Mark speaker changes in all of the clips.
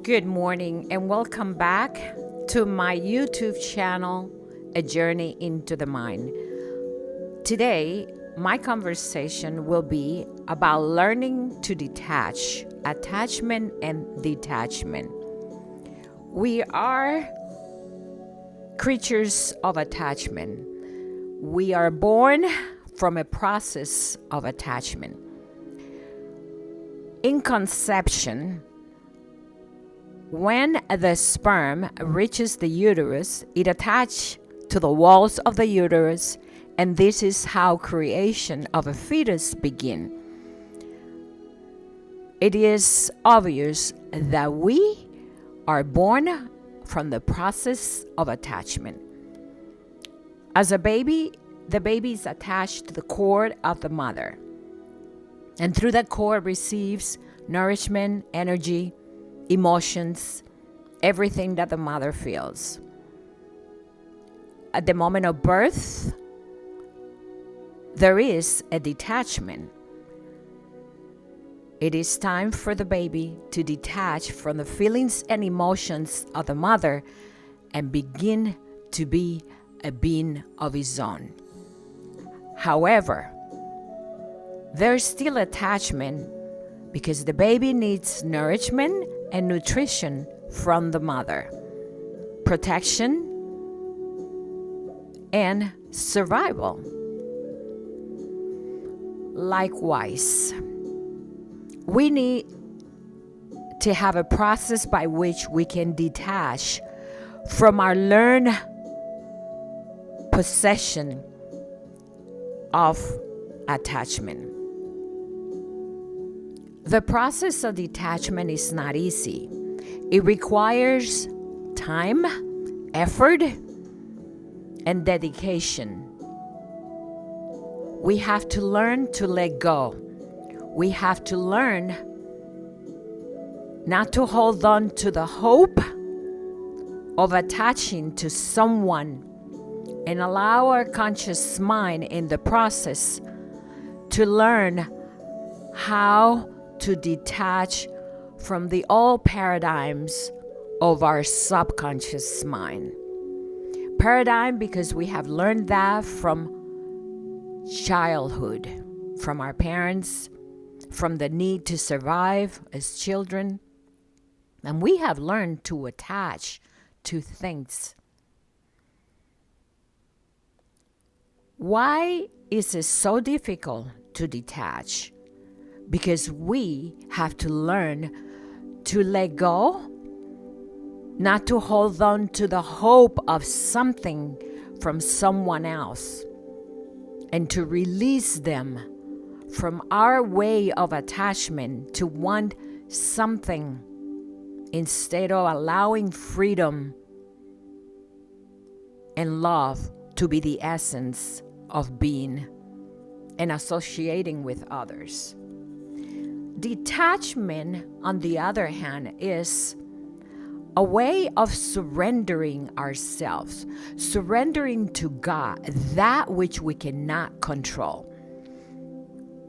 Speaker 1: Good morning and welcome back to my YouTube channel, A Journey into the Mind. Today, my conversation will be about learning to detach, attachment and detachment. We are creatures of attachment. We are born from a process of attachment. In conception, when the sperm reaches the uterus, it attaches to the walls of the uterus, and this is how creation of a fetus begins. It is obvious that we are born from the process of attachment. As a baby, the baby is attached to the cord of the mother, and through that cord receives nourishment, energy, emotions, everything that the mother feels. At the moment of birth, there is a detachment. It is time for the baby to detach from the feelings and emotions of the mother and begin to be a being of his own. However, there's still attachment because the baby needs nourishment and nutrition from the mother, protection, and survival. Likewise, we need to have a process by which we can detach from our learned possession of attachment. The process of detachment is not easy. It requires time, effort, and dedication. We have to learn to let go. We have to learn not to hold on to the hope of attaching to someone and allow our conscious mind in the process to learn how to detach from the old paradigms of our subconscious mind. Paradigm because we have learned that from childhood, from our parents, from the need to survive as children. And we have learned to attach to things. Why is it so difficult to detach? Because we have to learn to let go, not to hold on to the hope of something from someone else, and to release them from our way of attachment to want something instead of allowing freedom and love to be the essence of being and associating with others. Detachment, on the other hand, is a way of surrendering ourselves, surrendering to God that which we cannot control.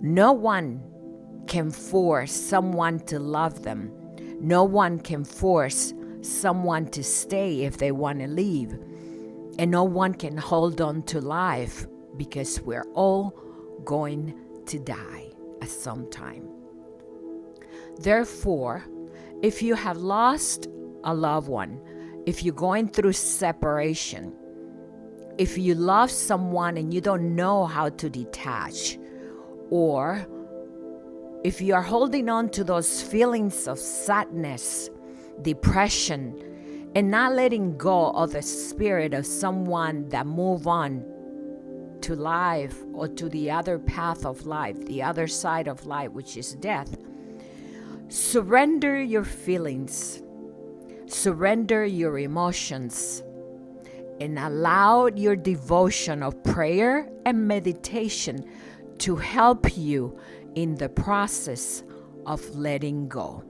Speaker 1: No one can force someone to love them. No one can force someone to stay if they want to leave. And no one can hold on to life because we're all going to die at some time. Therefore, if you have lost a loved one, if you're going through separation, if you love someone and you don't know how to detach, or if you are holding on to those feelings of sadness, depression, and not letting go of the spirit of someone that move on to life or to the other path of life, the other side of life, which is death, surrender your feelings, surrender your emotions, and allow your devotion of prayer and meditation to help you in the process of letting go.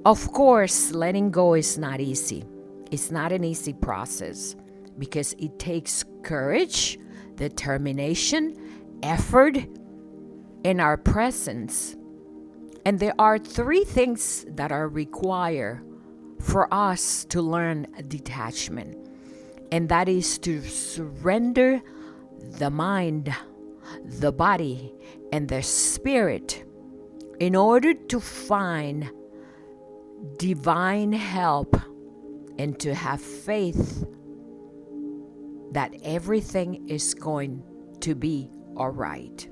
Speaker 1: Of course, letting go is not easy. It's not an easy process because it takes courage, determination, effort, and our presence And there are three things that are required for us to learn detachment. And that is to surrender the mind, the body, and the spirit in order to find divine help and to have faith that everything is going to be all right.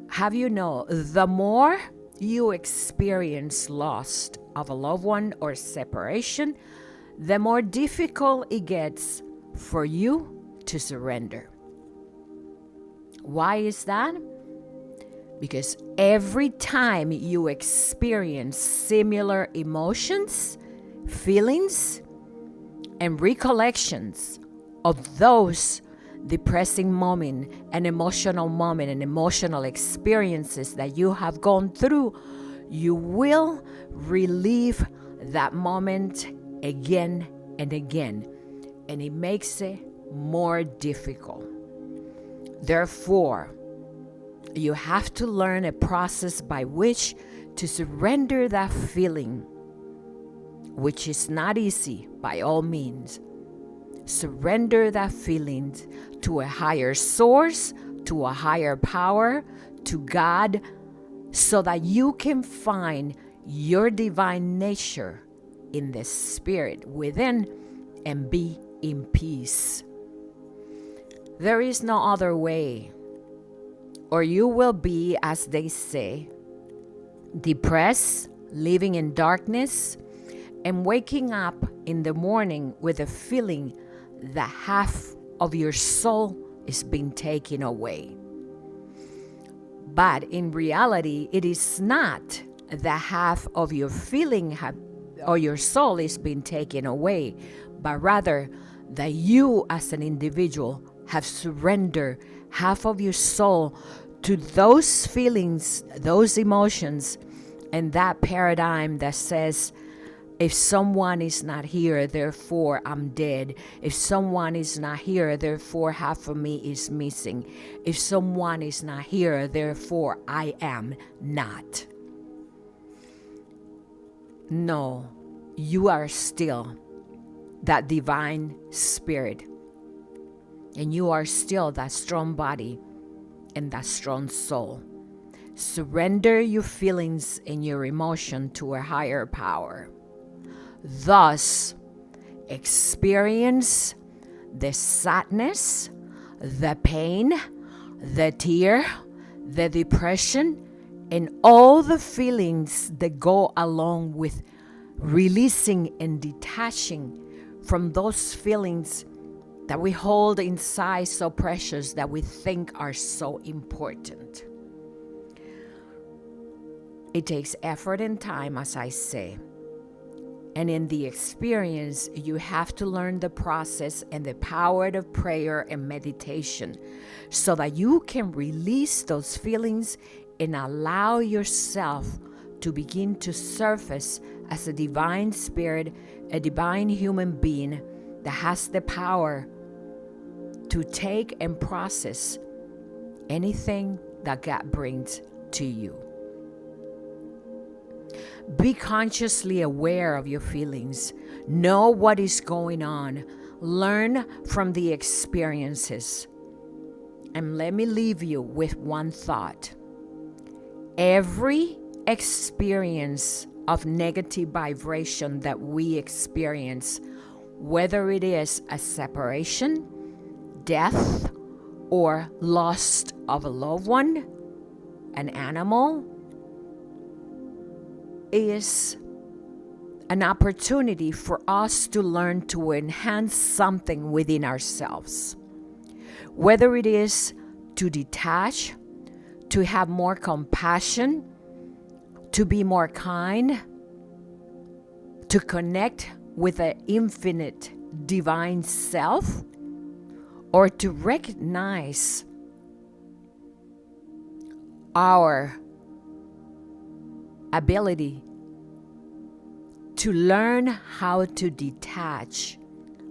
Speaker 1: Have you know, the more you experience loss of a loved one or separation, the more difficult it gets for you to surrender. Why is that? Because every time you experience similar emotions, feelings, and recollections of those depressing moment and emotional experiences that you have gone through, you will relive that moment again and again, and it makes it more difficult. Therefore, you have to learn a process by which to surrender that feeling, which is not easy by all means. Surrender that feeling to a higher source, to a higher power, to God, so that you can find your divine nature in the spirit within and be in peace. There is no other way, or you will be, as they say, depressed, living in darkness, and waking up in the morning with a feeling that half of your soul is being taken away. But in reality, it is not that half of your feeling or your soul is being taken away, but rather that you as an individual have surrendered half of your soul to those feelings, those emotions, and that paradigm that says, if someone is not here, therefore I'm dead. If someone is not here, therefore half of me is missing. If someone is not here, therefore I am not. No, you are still that divine spirit. And you are still that strong body and that strong soul. Surrender your feelings and your emotion to a higher power. Thus, experience the sadness, the pain, the tear, the depression, and all the feelings that go along with releasing and detaching from those feelings that we hold inside so precious, that we think are so important. It takes effort and time, as I say. And in the experience, you have to learn the process and the power of prayer and meditation so that you can release those feelings and allow yourself to begin to surface as a divine spirit, a divine human being that has the power to take and process anything that God brings to you. Be consciously aware of your feelings. Know what is going on. Learn from the experiences. And let me leave you with one thought. Every experience of negative vibration that we experience, whether it is a separation, death, or loss of a loved one, an animal, is an opportunity for us to learn to enhance something within ourselves. Whether it is to detach, to have more compassion, to be more kind, to connect with the infinite divine self, or to recognize our ability to learn how to detach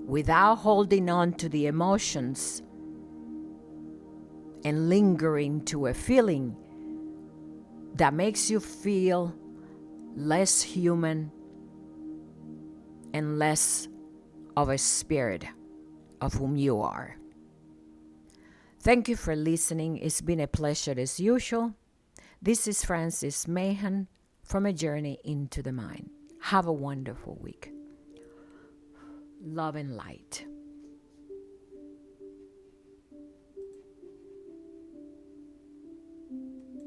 Speaker 1: without holding on to the emotions and lingering to a feeling that makes you feel less human and less of a spirit of whom you are. Thank you for listening. It's been a pleasure as usual. This is Francis Mahan from A Journey into the Mind. Have a wonderful week. Love and light.